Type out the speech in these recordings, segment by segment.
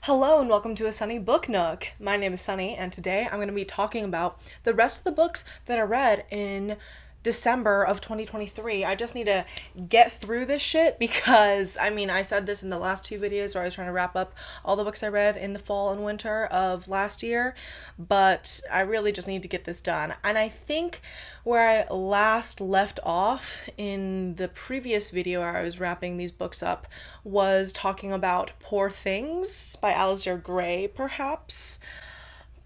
Hello and welcome to A Sunny Book Nook. My name is Sunny and today I'm going to be talking about the rest of the books that I read in December of 2023. I just need to get through this shit because, I said this in the last two videos where I was trying to wrap up all the books I read in the fall and winter of last year, but I really just need to get this done. And I think where I last left off in the previous video where I was wrapping these books up was talking about Poor Things by Alasdair Gray, perhaps.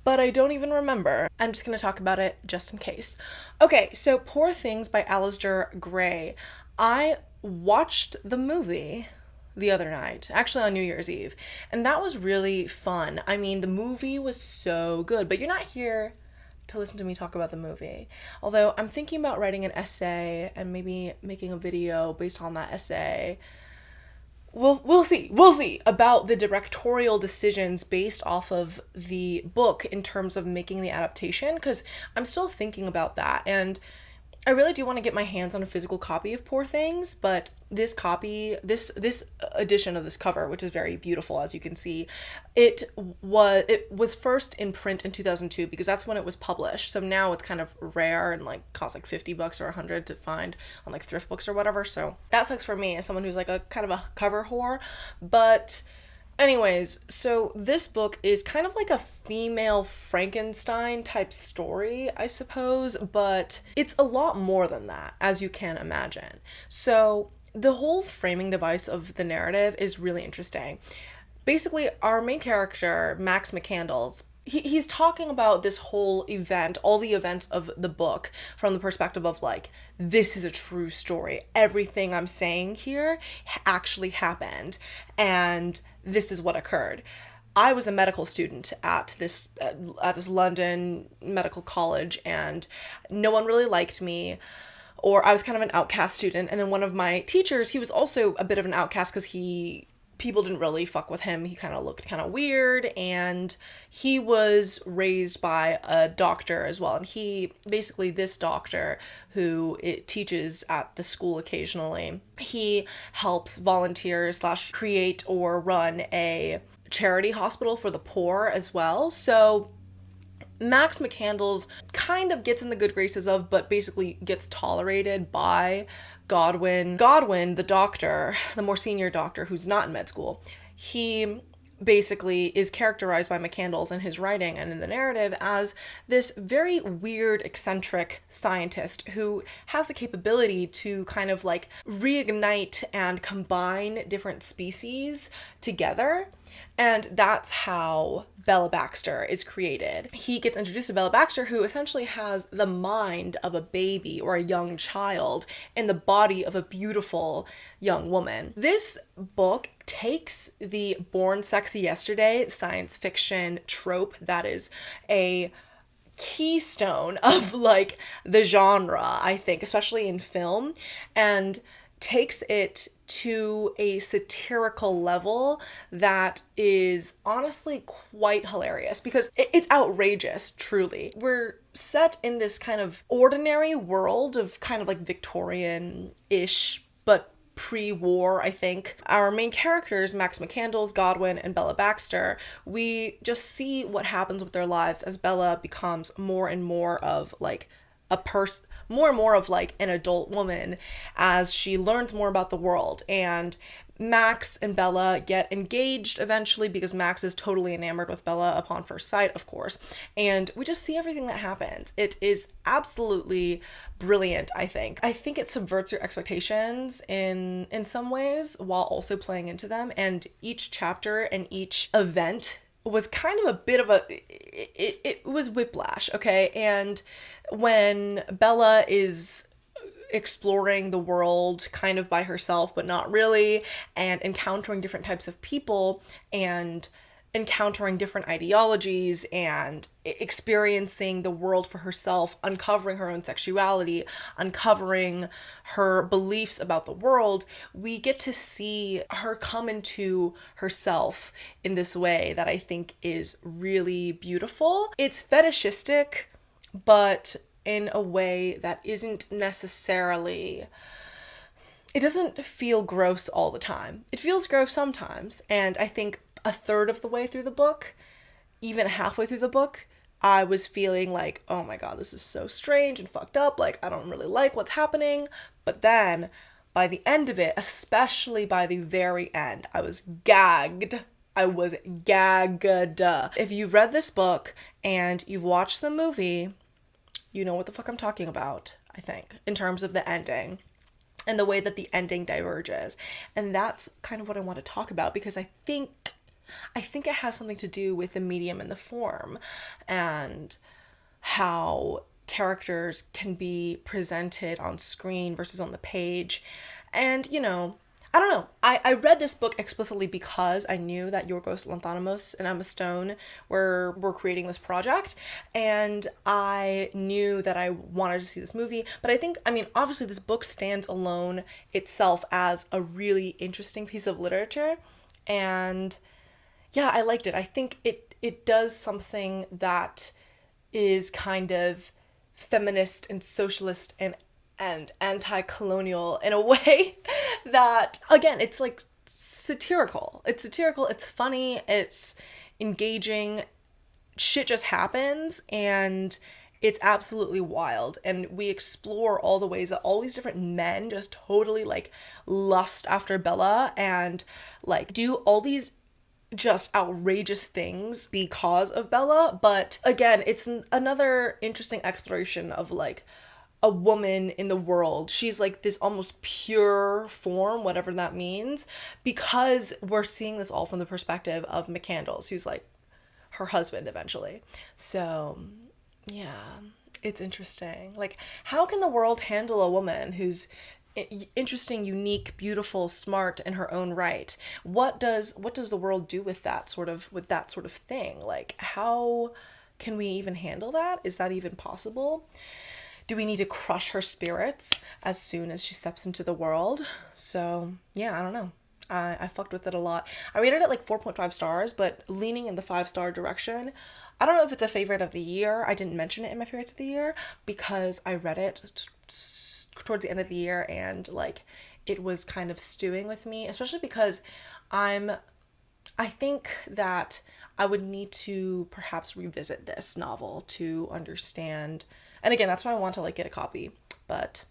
But I don't even remember. I'm just going to talk about it just in case. Okay, so Poor Things by Alasdair Gray. I watched the movie the other night, actually on New Year's Eve, and that was really fun. The movie was so good, but you're not here to listen to me talk about the movie. Although I'm thinking about writing an essay and maybe making a video based on that essay. We'll see about the directorial decisions based off of the book in terms of making the adaptation, because I'm still thinking about that, and I really do want to get my hands on a physical copy of Poor Things, but this edition of this cover, which is very beautiful as you can see, it was first in print in 2002 because that's when it was published. So now it's kind of rare and costs $50 or $100 to find on thrift books or whatever. So that sucks for me as someone who's a kind of a cover whore, but anyways, so this book is kind of like a female Frankenstein type story, I suppose, but it's a lot more than that, as you can imagine. So the whole framing device of the narrative is really interesting. Basically, our main character, Max McCandles, he's talking about this whole event, all the events of the book, from the perspective of this is a true story. Everything I'm saying here actually happened, and this is what occurred. I was a medical student at this London medical college, and no one really liked me, or I was kind of an outcast student. And then one of my teachers, he was also a bit of an outcast because people didn't really fuck with him. He kind of looked kind of weird, and he was raised by a doctor as well. And this doctor who teaches at the school occasionally, he helps volunteers / create or run a charity hospital for the poor as well. So Max McCandles kind of gets in the good graces of, but basically gets tolerated by Godwin, the doctor, the more senior doctor who's not in med school. He basically is characterized by McCandles in his writing and in the narrative as this very weird, eccentric scientist who has the capability to kind of reignite and combine different species together. And that's how Bella Baxter is created. He gets introduced to Bella Baxter, who essentially has the mind of a baby or a young child and the body of a beautiful young woman. This book takes the Born Sexy Yesterday science fiction trope that is a keystone of the genre, I think, especially in film, and takes it to a satirical level that is honestly quite hilarious because it's outrageous, truly. We're set in this kind of ordinary world of kind of Victorian-ish, but pre-war, I think. Our main characters, Max McCandles, Godwin, and Bella Baxter, we just see what happens with their lives as Bella becomes more and more of more and more of an adult woman as she learns more about the world. And Max and Bella get engaged eventually because Max is totally enamored with Bella upon first sight, of course. And we just see everything that happens. It is absolutely brilliant, I think. I think it subverts your expectations in some ways while also playing into them. And each chapter and each event was kind of a bit of it was whiplash, okay? And when Bella is exploring the world kind of by herself, but not really, and encountering different types of people and encountering different ideologies and experiencing the world for herself, uncovering her own sexuality, uncovering her beliefs about the world, we get to see her come into herself in this way that I think is really beautiful. It's fetishistic, but in a way that isn't necessarily it doesn't feel gross all the time. It feels gross sometimes, and I think a third of the way through the book, even halfway through the book, I was feeling like, oh my god, this is so strange and fucked up. Like, I don't really like what's happening. But then by the end of it, especially by the very end, I was gagged. I was gagged. If you've read this book and you've watched the movie, you know what the fuck I'm talking about, I think, in terms of the ending and the way that the ending diverges. And that's kind of what I want to talk about, because I think it has something to do with the medium and the form and how characters can be presented on screen versus on the page. And, you know, I don't know. I read this book explicitly because I knew that Yorgos Lanthimos and Emma Stone were creating this project, and I knew that I wanted to see this movie. But I mean, obviously this book stands alone itself as a really interesting piece of literature, and yeah, I liked it. I think it does something that is kind of feminist and socialist and anti-colonial in a way that, again, it's like satirical. It's satirical, it's funny, it's engaging. Shit just happens and it's absolutely wild. And we explore all the ways that all these different men just totally like lust after Bella and like do all these just outrageous things because of Bella. But again, it's another interesting exploration of like a woman in the world. She's like this almost pure form, whatever that means, because we're seeing this all from the perspective of McCandles, who's like her husband eventually. So yeah, it's interesting. Like, how can the world handle a woman who's interesting, unique, beautiful, smart in her own right? What does the world do with that sort of thing? Like, how can we even handle that? Is that even possible? Do we need to crush her spirits as soon as she steps into the world? So yeah, I don't know. I fucked with it a lot. I rated it like 4.5 stars, but leaning in the 5-star direction. I don't know if it's a favorite of the year. I didn't mention it in my favorites of the year because I read it towards the end of the year and like it was kind of stewing with me, especially because I think that I would need to perhaps revisit this novel to understand. And again, that's why I want to like get a copy. But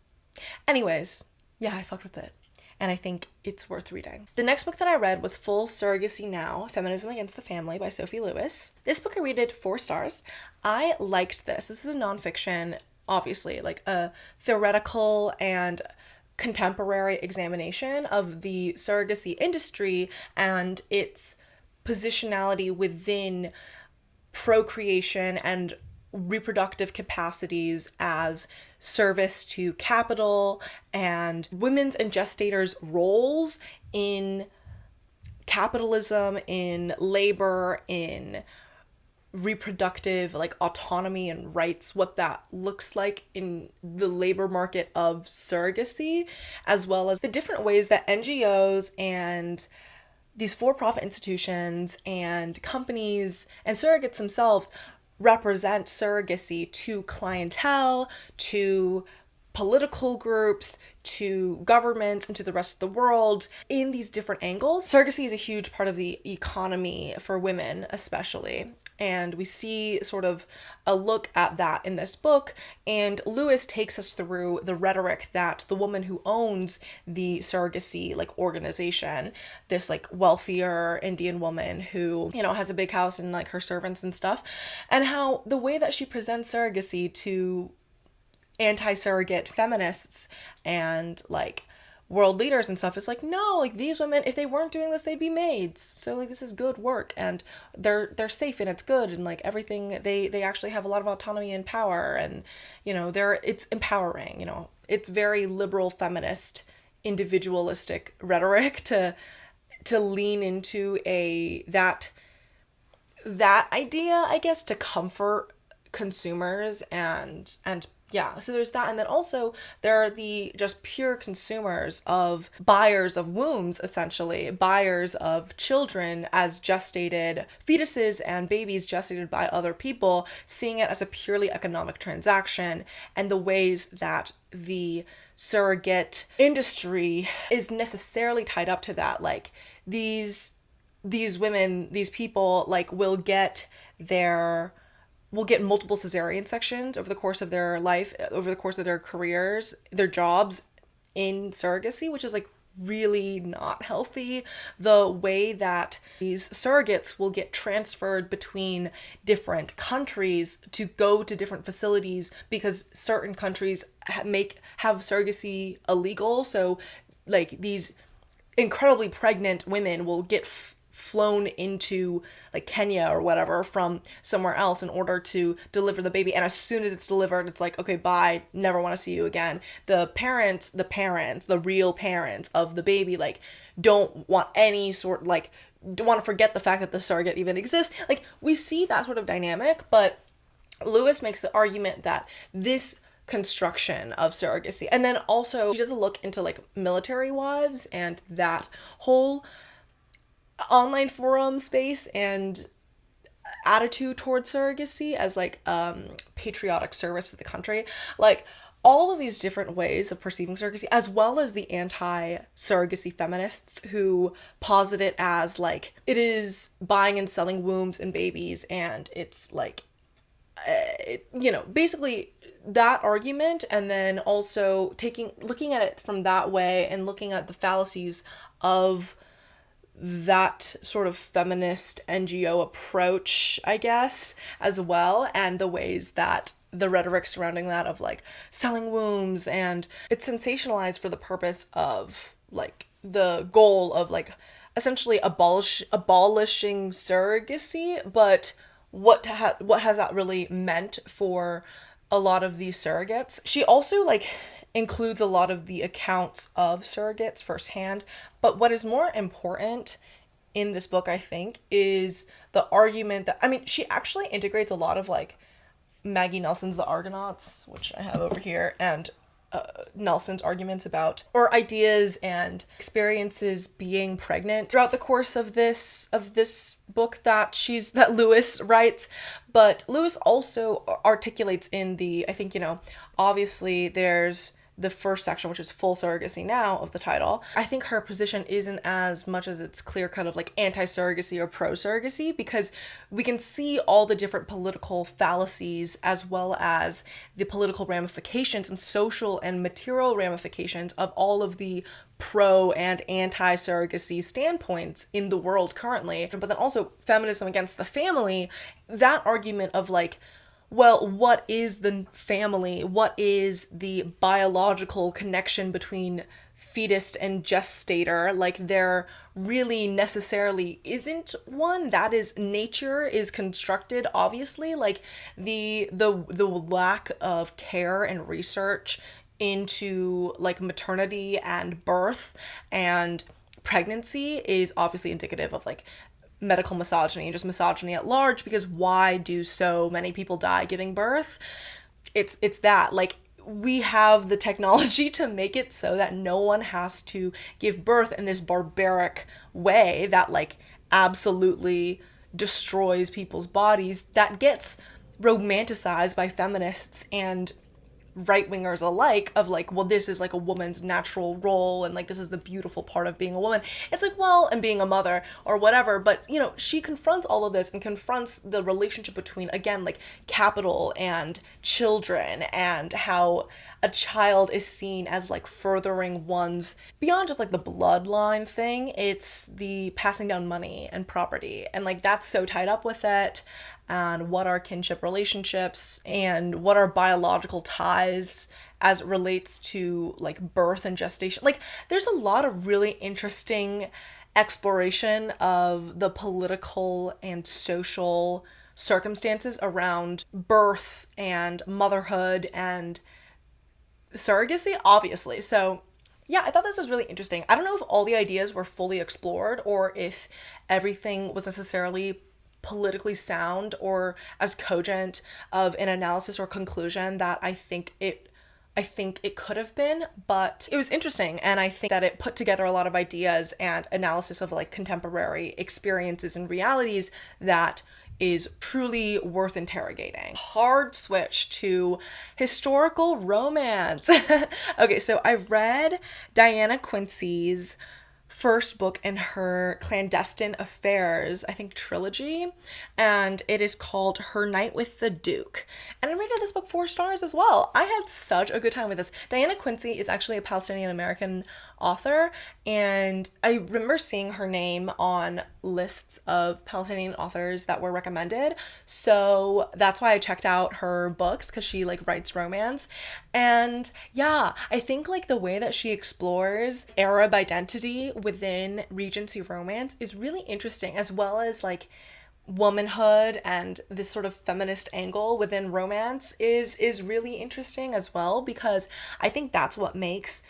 anyways, yeah, I fucked with it. And I think it's worth reading. The next book that I read was Full Surrogacy Now, Feminism Against the Family by Sophie Lewis. This book I rated 4 stars. I liked this. This is a nonfiction, obviously, like a theoretical and contemporary examination of the surrogacy industry and its positionality within procreation and reproductive capacities as service to capital and women's and gestators' roles in capitalism, in labor, in reproductive like autonomy and rights, what that looks like in the labor market of surrogacy, as well as the different ways that NGOs and these for-profit institutions and companies and surrogates themselves represent surrogacy to clientele, to political groups, to governments, and to the rest of the world in these different angles. Surrogacy is a huge part of the economy for women, especially. And we see sort of a look at that in this book. And Lewis takes us through the rhetoric that the woman who owns the surrogacy like organization, this like wealthier Indian woman who, you know, has a big house and like her servants and stuff, and how the way that she presents surrogacy to anti-surrogate feminists and like world leaders and stuff is like, no, like these women, if they weren't doing this, they'd be maids. So like this is good work and they're safe and it's good and like everything, they actually have a lot of autonomy and power and, you know, it's empowering, you know. It's very liberal feminist individualistic rhetoric to lean into that idea, I guess, to comfort consumers and yeah, so there's that. And then also there are the just pure consumers of buyers of wombs, essentially, buyers of children as gestated fetuses and babies gestated by other people, seeing it as a purely economic transaction, and the ways that the surrogate industry is necessarily tied up to that. Like these these women, these people, like, will get multiple cesarean sections over the course of their life, over the course of their careers, their jobs in surrogacy, which is like really not healthy. The way that these surrogates will get transferred between different countries to go to different facilities because certain countries have surrogacy illegal. So like these incredibly pregnant women will get flown into like Kenya or whatever from somewhere else in order to deliver the baby, and as soon as it's delivered it's like, okay, bye, never want to see you again. The real parents of the baby, like, don't want any sort, like, don't want to forget the fact that the surrogate even exists. Like, we see that sort of dynamic, but Lewis makes the argument that this construction of surrogacy, and then also he does a look into like military wives and that whole online forum space and attitude towards surrogacy as like patriotic service to the country. Like, all of these different ways of perceiving surrogacy, as well as the anti-surrogacy feminists who posit it as like it is buying and selling wombs and babies, and it's like basically that argument, and then also looking at it from that way and looking at the fallacies of that sort of feminist NGO approach, I guess, as well, and the ways that the rhetoric surrounding that of like selling wombs, and it's sensationalized for the purpose of like the goal of like essentially abolishing surrogacy. But what has that really meant for a lot of these surrogates? She also like includes a lot of the accounts of surrogates firsthand, but what is more important in this book, I think, is the argument that, I mean, she actually integrates a lot of like Maggie Nelson's The Argonauts, which I have over here, and Nelson's arguments about, or ideas and experiences being pregnant throughout the course of this book that Lewis writes. But Lewis also articulates in the, I think, obviously there's the first section, which is full surrogacy now of the title. I think her position isn't as much as it's clear cut of like anti-surrogacy or pro-surrogacy, because we can see all the different political fallacies as well as the political ramifications and social and material ramifications of all of the pro and anti-surrogacy standpoints in the world currently. But then also feminism against the family, that argument of like, well, what is the family? What is the biological connection between fetus and gestator? Like, there really necessarily isn't one. That is, nature is constructed, obviously. Like, the lack of care and research into like maternity and birth and pregnancy is obviously indicative of like medical misogyny and just misogyny at large, because why do so many people die giving birth? It's that, like, we have the technology to make it so that no one has to give birth in this barbaric way that like absolutely destroys people's bodies, that gets romanticized by feminists and right-wingers alike of like, well, this is like a woman's natural role, and like this is the beautiful part of being a woman. It's like, well, and being a mother or whatever, but she confronts all of this and confronts the relationship between, again, like capital and children, and how a child is seen as like furthering one's, beyond just like the bloodline thing, it's the passing down money and property, and like that's so tied up with it, and what are kinship relationships and what are biological ties as it relates to like birth and gestation. Like, there's a lot of really interesting exploration of the political and social circumstances around birth and motherhood and surrogacy, obviously. So yeah, I thought this was really interesting. I don't know if all the ideas were fully explored or if everything was necessarily politically sound or as cogent of an analysis or conclusion that I think it could have been, but it was interesting, and I think that it put together a lot of ideas and analysis of like contemporary experiences and realities that is truly worth interrogating. Hard switch to historical romance. Okay, so I've read Diana Quincy's first book in her Clandestine Affairs, I think, trilogy, and it is called Her Night with the Duke. And I rated this book 4 stars as well. I had such a good time with this. Diana Quincy is actually a Palestinian American author, and I remember seeing her name on lists of Palestinian authors that were recommended, so that's why I checked out her books, because she like writes romance. And yeah, I think like the way that she explores Arab identity within Regency romance is really interesting, as well as like womanhood and this sort of feminist angle within romance is really interesting as well, because I think that's what makes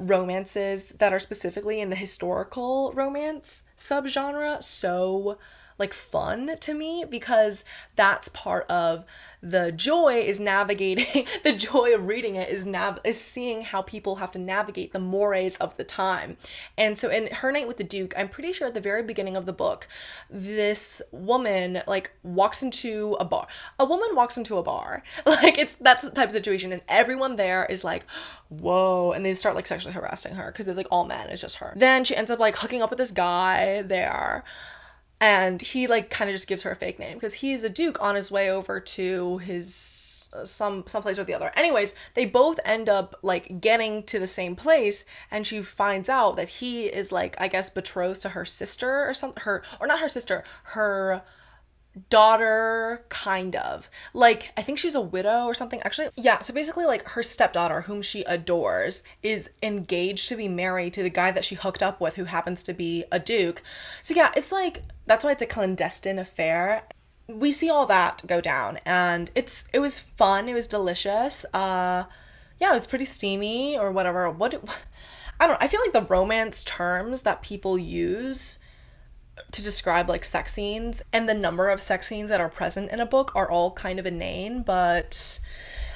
romances that are specifically in the historical romance subgenre so like fun to me, because that's part of the joy is navigating the joy of reading it is seeing how people have to navigate the mores of the time. And so in Her Night with the Duke, I'm pretty sure at the very beginning of the book, this woman like walks into a bar. A woman walks into a bar. Like that's the type of situation, and everyone there is like, whoa, and they start like sexually harassing her because it's like all men, it's just her. Then she ends up like hooking up with this guy there. And he like kind of just gives her a fake name because he's a duke on his way over to his some place or the other. Anyways, they both end up like getting to the same place, and she finds out that he is like, I guess, betrothed to her sister or something. Not her sister, her daughter, kind of. Like, I think she's a widow or something. Actually, yeah, so basically like her stepdaughter, whom she adores, is engaged to be married to the guy that she hooked up with, who happens to be a duke. So yeah, it's like, that's why it's a clandestine affair. We see all that go down, and it was fun, it was delicious. Yeah, it was pretty steamy or whatever. I don't know, I feel like the romance terms that people use to describe like sex scenes and the number of sex scenes that are present in a book are all kind of inane, but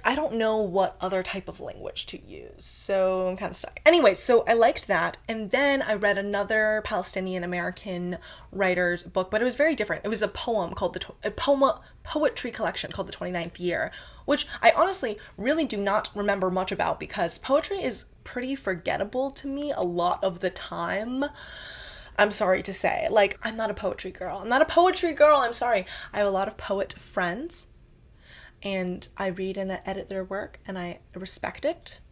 I don't know what other type of language to use, so I'm kind of stuck. Anyway, so I liked that, and then I read another Palestinian American writer's book, but it was very different. It was a poem called poetry collection called The 29th Year, which I honestly really do not remember much about because poetry is pretty forgettable to me a lot of the time. I'm sorry to say. Like, I'm not a poetry girl. I'm sorry. I have a lot of poet friends, and I read and edit their work, and I respect it,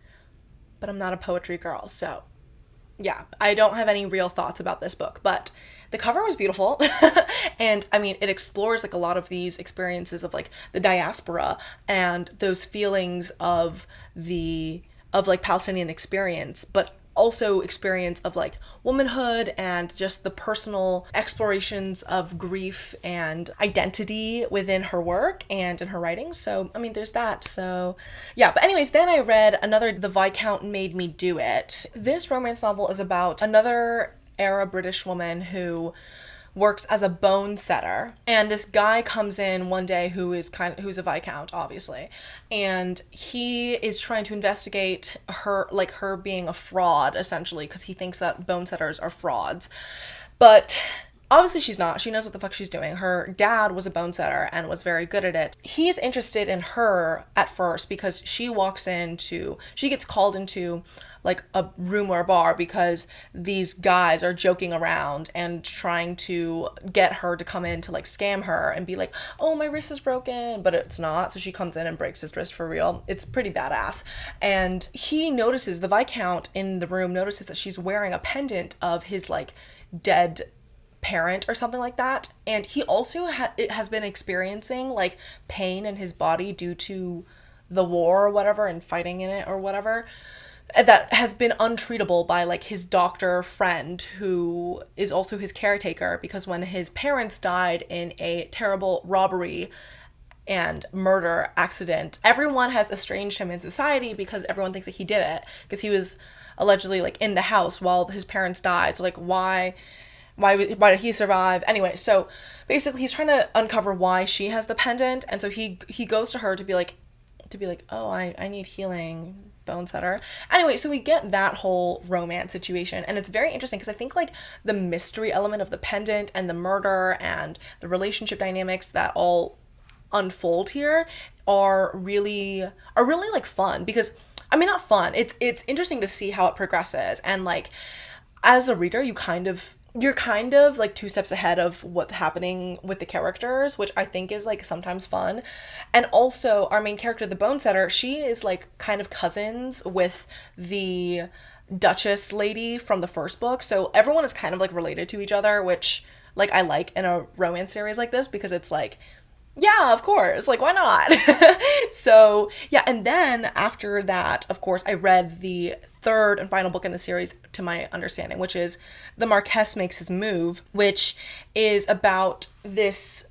but I'm not a poetry girl. So, yeah, I don't have any real thoughts about this book, but the cover was beautiful. And, I mean, it explores, like, a lot of these experiences of, like, the diaspora and those feelings of like, Palestinian experience, but also experience of like womanhood and just the personal explorations of grief and identity within her work and in her writing. So I mean, there's that. So yeah, but anyways, then I read another The Viscount Made Me Do It. This romance novel is about another Arab British woman who works as a bone setter, and this guy comes in one day who's a viscount, obviously, and he is trying to investigate her being a fraud, essentially, because he thinks that bone setters are frauds. But obviously she's not. She knows what the fuck she's doing. Her dad was a bone setter and was very good at it. He's interested in her at first because she gets called into like a room or a bar because these guys are joking around and trying to get her to come in to like scam her and be like, oh, my wrist is broken, but it's not. So she comes in and breaks his wrist for real. It's pretty badass. And the Viscount in the room notices that she's wearing a pendant of his like dead parent or something like that, and he also has been experiencing like pain in his body due to the war or whatever and fighting in it or whatever that has been untreatable by like his doctor friend, who is also his caretaker, because when his parents died in a terrible robbery and murder accident, everyone has estranged him in society because everyone thinks that he did it because he was allegedly like in the house while his parents died. So like why did he survive? Anyway, so basically he's trying to uncover why she has the pendant, and so he goes to her to be like, oh, I need healing, bone setter. Anyway, so we get that whole romance situation, and it's very interesting because I think like the mystery element of the pendant and the murder and the relationship dynamics that all unfold here are really like fun, because I mean, not fun, it's interesting to see how it progresses, and like as a reader, you're kind of like 2 steps ahead of what's happening with the characters, which I think is like sometimes fun. And also our main character, the bone setter, she is like kind of cousins with the Duchess lady from the first book. So everyone is kind of like related to each other, which like I like in a romance series like this, because it's like, yeah, of course. Like, why not? So, yeah. And then after that, of course, I read the third and final book in the series, to my understanding, which is The Marquess Makes His Move, which is about this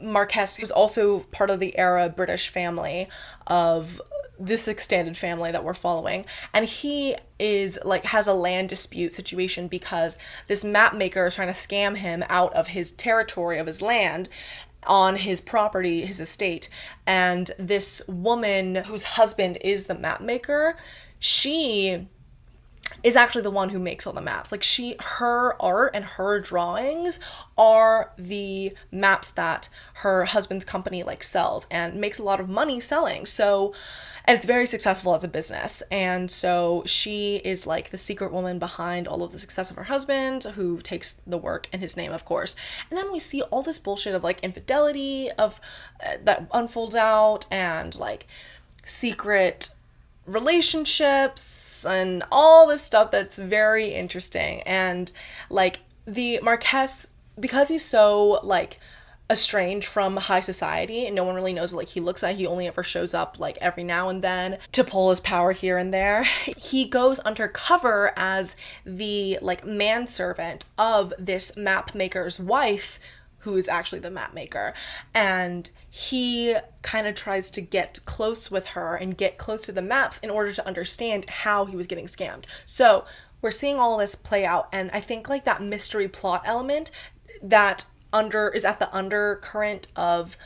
marquess who's also part of the era British family of this extended family that we're following. And he is like, has a land dispute situation because this map maker is trying to scam him out of his territory, of his land, on his property, his estate. And this woman whose husband is the map maker, she is actually the one who makes all the maps. Like, her art and her drawings are the maps that her husband's company like sells and makes a lot of money selling. So, and it's very successful as a business. And so she is like the secret woman behind all of the success of her husband, who takes the work in his name, of course. And then we see all this bullshit of like infidelity of that unfolds out, and like secret relationships and all this stuff that's very interesting. And like the Marquess, because he's so like estranged from high society and no one really knows what like he looks like, he only ever shows up like every now and then to pull his power here and there. He goes undercover as the like manservant of this map maker's wife, who is actually the map maker. And he kind of tries to get close with her and get close to the maps in order to understand how he was getting scammed. So we're seeing all this play out, and I think like that mystery plot element that is at the undercurrent of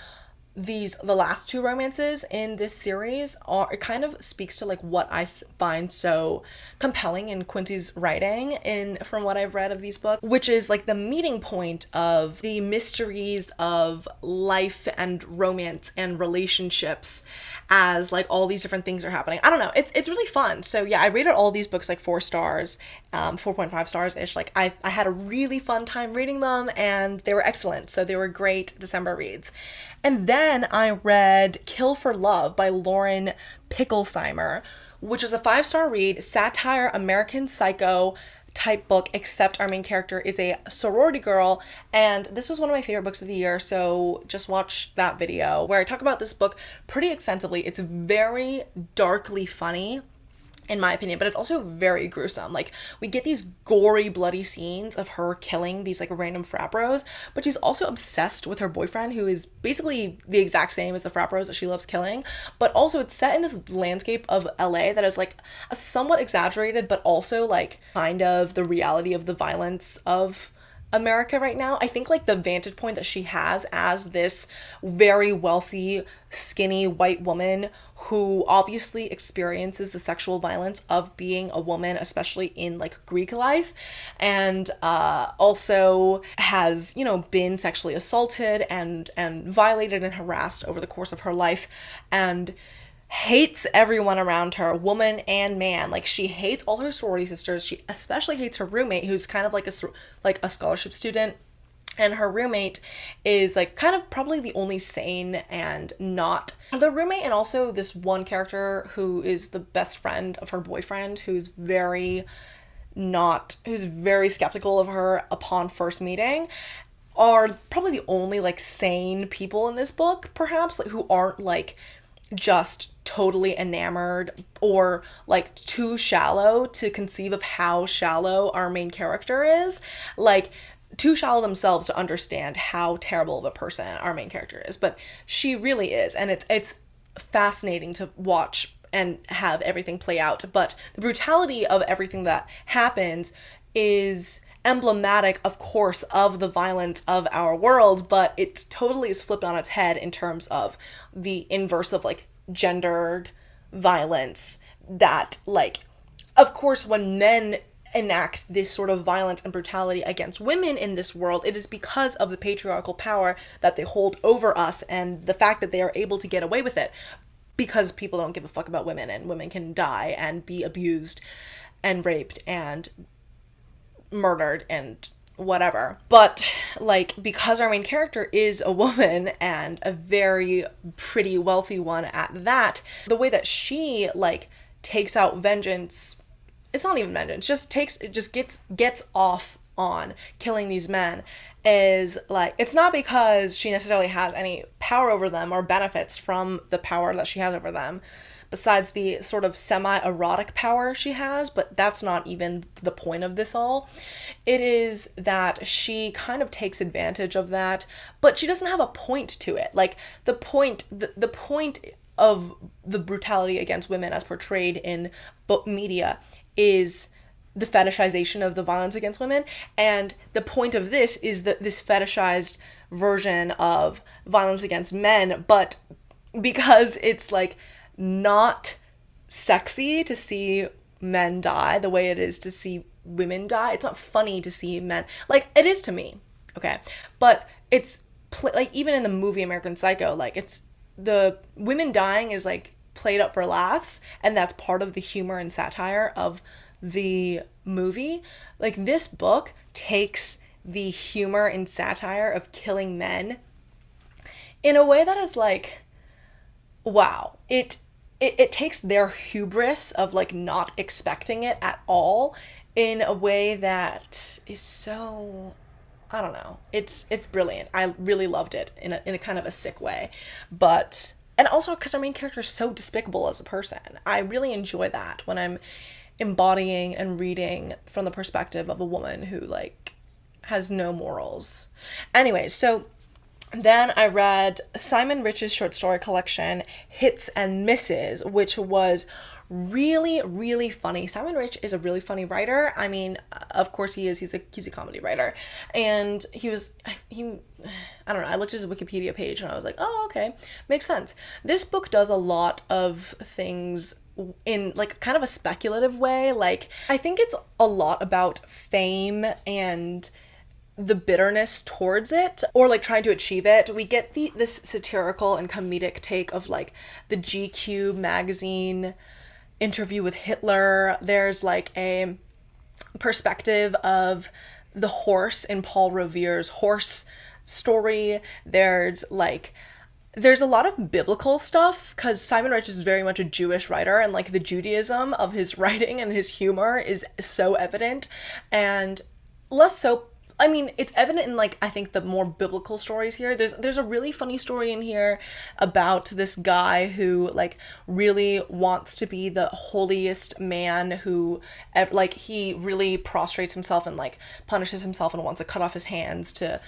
the last two romances in this series it kind of speaks to like what I find so compelling in Quincy's writing from what I've read of these books, which is like the meeting point of the mysteries of life and romance and relationships as like all these different things are happening. I don't know, it's really fun. So yeah, I rated all these books like 4 stars, 4.5 stars ish. Like I had a really fun time reading them, and they were excellent. So they were great December reads. And then I read Kill for Love by Lauren Picklesimer, which is a 5-star read, satire, American Psycho type book, except our main character is a sorority girl. And this was one of my favorite books of the year, so just watch that video where I talk about this book pretty extensively. It's very darkly funny, in my opinion, but it's also very gruesome. Like, we get these gory, bloody scenes of her killing these like random frat bros, but she's also obsessed with her boyfriend, who is basically the exact same as the frat bros that she loves killing. But also it's set in this landscape of LA that is like a somewhat exaggerated, but also like kind of the reality of the violence of America right now. I think like the vantage point that she has as this very wealthy, skinny white woman who obviously experiences the sexual violence of being a woman, especially in like Greek life, and also has, you know, been sexually assaulted and violated and harassed over the course of her life, and hates everyone around her, woman and man. Like, she hates all her sorority sisters. She especially hates her roommate, who's kind of like a scholarship student. And her roommate is like kind of probably the only sane and not the roommate, and also this one character who is the best friend of her boyfriend, who's very skeptical of her upon first meeting, are probably the only like sane people in this book, perhaps, like, who aren't like just totally enamored or like too shallow to conceive of how shallow our main character is. Like, too shallow themselves to understand how terrible of a person our main character is, but she really is, and it's fascinating to watch and have everything play out. But the brutality of everything that happens is emblematic, of course, of the violence of our world, but it totally is flipped on its head in terms of the inverse of like gendered violence, that like, of course, when men enact this sort of violence and brutality against women in this world, it is because of the patriarchal power that they hold over us and the fact that they are able to get away with it because people don't give a fuck about women, and women can die and be abused and raped and murdered and whatever. But like, because our main character is a woman and a very pretty wealthy one at that, the way that she like takes out vengeance, it's not even vengeance, just gets off on killing these men, is like, it's not because she necessarily has any power over them or benefits from the power that she has over them, besides the sort of semi-erotic power she has, but that's not even the point of this all. It is that she kind of takes advantage of that, but she doesn't have a point to it. Like, the point of the brutality against women as portrayed in book media is the fetishization of the violence against women, and the point of this is that this fetishized version of violence against men, but because it's like not sexy to see men die the way it is to see women die. It's not funny to see men, like, it is to me, okay? But it's like, even in the movie American Psycho, like, it's the women dying is like played up for laughs, and that's part of the humor and satire of the movie. Like, this book takes the humor and satire of killing men in a way that is like, wow. It takes their hubris of like not expecting it at all in a way that is so, I don't know. It's brilliant. I really loved it in a kind of a sick way. But, and also because our main character is so despicable as a person. I really enjoy that when I'm embodying and reading from the perspective of a woman who like has no morals. Anyway, so then I read Simon Rich's short story collection, Hits and Misses, which was really, really funny. Simon Rich is a really funny writer. I mean, of course he is. He's a comedy writer. And I don't know, I looked at his Wikipedia page and I was like, oh, okay, makes sense. This book does a lot of things in like kind of a speculative way. Like, I think it's a lot about fame and the bitterness towards it, or like trying to achieve it. We get this satirical and comedic take of like the GQ magazine interview with Hitler. There's like a perspective of the horse in Paul Revere's horse story. There's a lot of biblical stuff, because Simon Rich is very much a Jewish writer, and like the Judaism of his writing and his humor is so evident, and less so, I mean, it's evident in like, I think the more biblical stories here. There's a really funny story in here about this guy who like really wants to be the holiest man, who like he really prostrates himself and like punishes himself and wants to cut off his hands to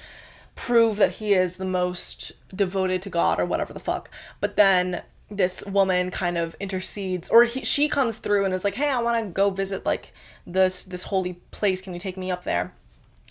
prove that he is the most devoted to God or whatever the fuck. But then this woman kind of intercedes, or she comes through and is like, hey, I want to go visit like this holy place. Can you take me up there?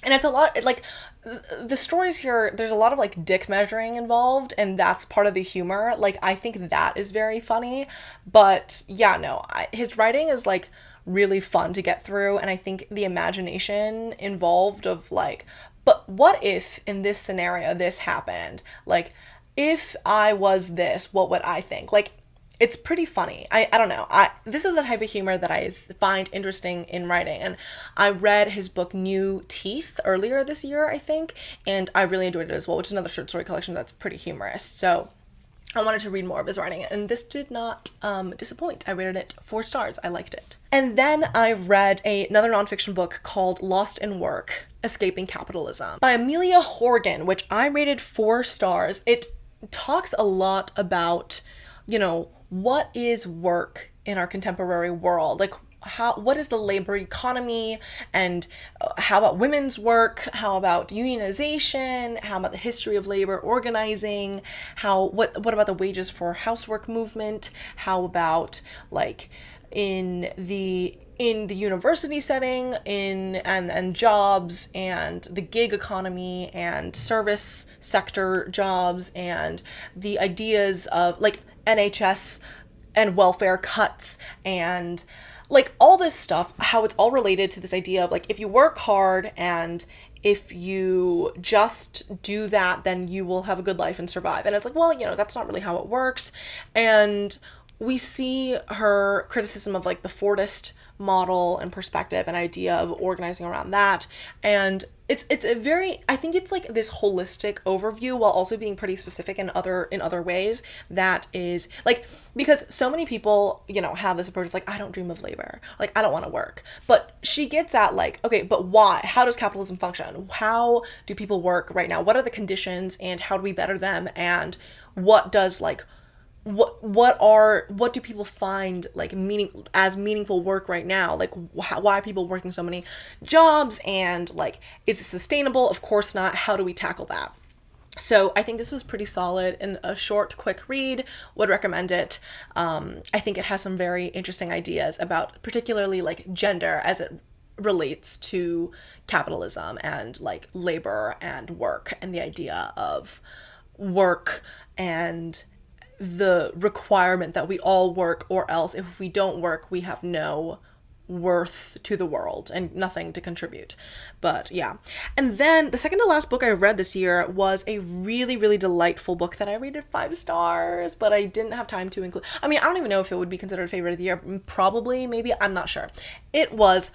And it's a lot, like, the stories here, there's a lot of, like, dick measuring involved, and that's part of the humor. Like, I think that is very funny, but, yeah, no, his writing is, like, really fun to get through, and I think the imagination involved of, like, but what if, in this scenario, this happened? Like, if I was this, what would I think? Like, it's pretty funny. I don't know. This is a type of humor that I find interesting in writing. And I read his book New Teeth earlier this year, I think, and I really enjoyed it as well, which is another short story collection that's pretty humorous. So I wanted to read more of his writing, and this did not disappoint. I rated it 4 stars. I liked it. And then I read another nonfiction book called Lost in Work, Escaping Capitalism by Amelia Horgan, which I rated 4 stars. It talks a lot about, you know, what is work in our contemporary world? Like, what is the labor economy, and how about women's work? How about unionization? How about the history of labor organizing? What about the wages for housework movement? How about like in the university setting, and jobs, and the gig economy, and service sector jobs, and the ideas of like NHS and welfare cuts, and like all this stuff, how it's all related to this idea of like, if you work hard and if you just do that, then you will have a good life and survive. And it's like, well, you know, that's not really how it works. And we see her criticism of like the Fordist model and perspective and idea of organizing around that. And it's a very, I think it's like this holistic overview while also being pretty specific in other ways. That is like, because so many people, you know, have this approach of like, I don't dream of labor, like I don't want to work. But she gets at like, okay, but why? How does capitalism function? How do people work right now? What are the conditions and how do we better them? And what does like what do people find like meaningful work right now? Like why are people working so many jobs, and like is it sustainable? Of course not. How do we tackle that? So I think this was pretty solid and a short, quick read. Would recommend it. I think it has some very interesting ideas about particularly like gender as it relates to capitalism and like labor and work, and the idea of work and the requirement that we all work, or else if we don't work, we have no worth to the world and nothing to contribute. But yeah. And then the second to last book I read this year was a really, really delightful book that I rated 5 stars, but I didn't have time to include. I mean, I don't even know if it would be considered a favorite of the year. Probably, maybe, I'm not sure. It was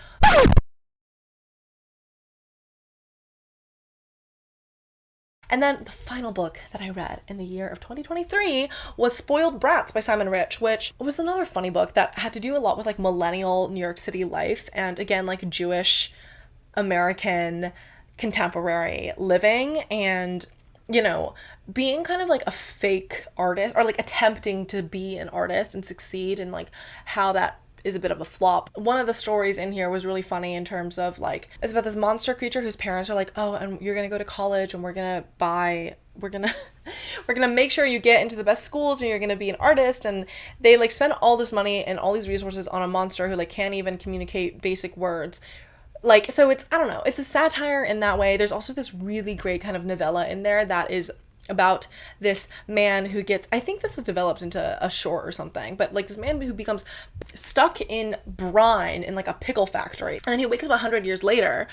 And then the final book that I read in the year of 2023 was Spoiled Brats by Simon Rich, which was another funny book that had to do a lot with like millennial New York City life, and again, like Jewish American contemporary living, and you know, being kind of like a fake artist, or like attempting to be an artist and succeed, and like how that is a bit of a flop. One of the stories in here was really funny in terms of like, it's about this monster creature whose parents are like, oh, and you're gonna go to college and we're gonna make sure you get into the best schools and you're gonna be an artist. And they like spend all this money and all these resources on a monster who like can't even communicate basic words. Like, so it's, I don't know, it's a satire in that way. There's also this really great kind of novella in there that is about this man who gets, I think this is developed into a short or something, but like this man who becomes stuck in brine in like a pickle factory, and then he wakes up 100 years later,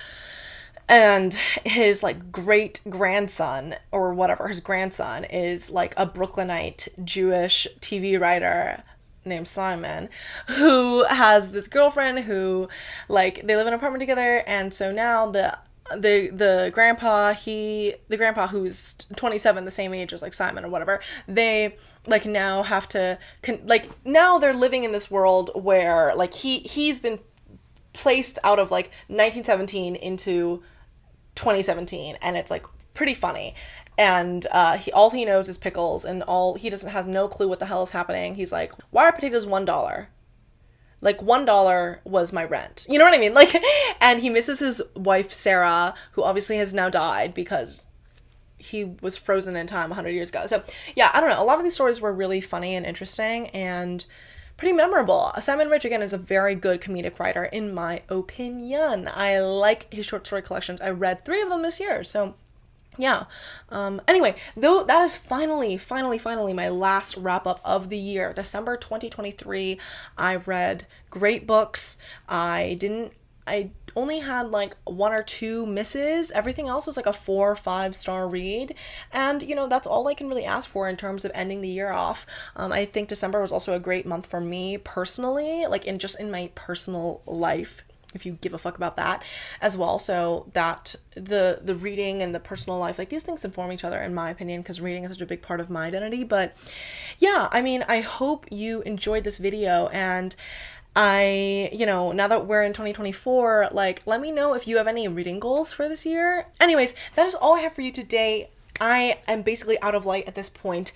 and his like great grandson or whatever, his grandson is like a Brooklynite Jewish TV writer named Simon, who has this girlfriend who like they live in an apartment together. And so now the grandpa who's 27, the same age as like Simon or whatever, they like now have to now they're living in this world where like he's been placed out of like 1917 into 2017, and it's like pretty funny. And all he knows is pickles, and he has no clue what the hell is happening. He's like, why are potatoes $1? Like $1 was my rent. You know what I mean? Like, and he misses his wife, Sarah, who obviously has now died because he was frozen in time 100 years ago. So yeah, I don't know. A lot of these stories were really funny and interesting and pretty memorable. Simon Rich, again, is a very good comedic writer, in my opinion. I like his short story collections. I read 3 of them this year. So yeah. Anyway, though, that is finally my last wrap up of the year. December 2023. I read great books. I only had like 1 or 2 misses. Everything else was like a 4 or 5 star read. And, you know, that's all I can really ask for in terms of ending the year off. I think December was also a great month for me personally, like in my personal life, if you give a fuck about that as well. So that the reading and the personal life, like these things inform each other, in my opinion, because reading is such a big part of my identity. But yeah, I mean, I hope you enjoyed this video, and now that we're in 2024, like, let me know if you have any reading goals for this year. Anyways, that is all I have for you today. I am basically out of light at this point,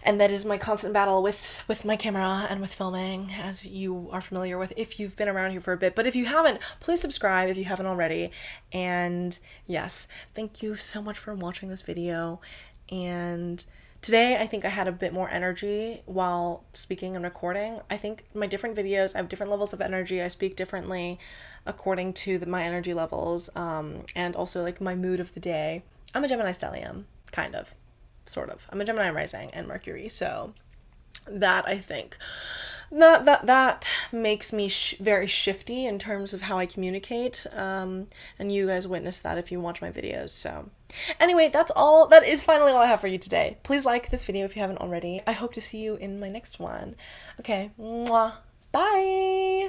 and that is my constant battle with my camera and with filming, as you are familiar with if you've been around here for a bit. But if you haven't, please subscribe if you haven't already. And yes, thank you so much for watching this video. And today, I think I had a bit more energy while speaking and recording. I think my different videos, I have different levels of energy. I speak differently according to my energy levels, and also like my mood of the day. I'm a Gemini stellium, kind of, sort of. I'm a Gemini rising and Mercury, so that, I think, that makes me very shifty in terms of how I communicate, and you guys witness that if you watch my videos. So anyway, that is finally all I have for you today. Please like this video if you haven't already. I hope to see you in my next one. Okay, mwah, bye!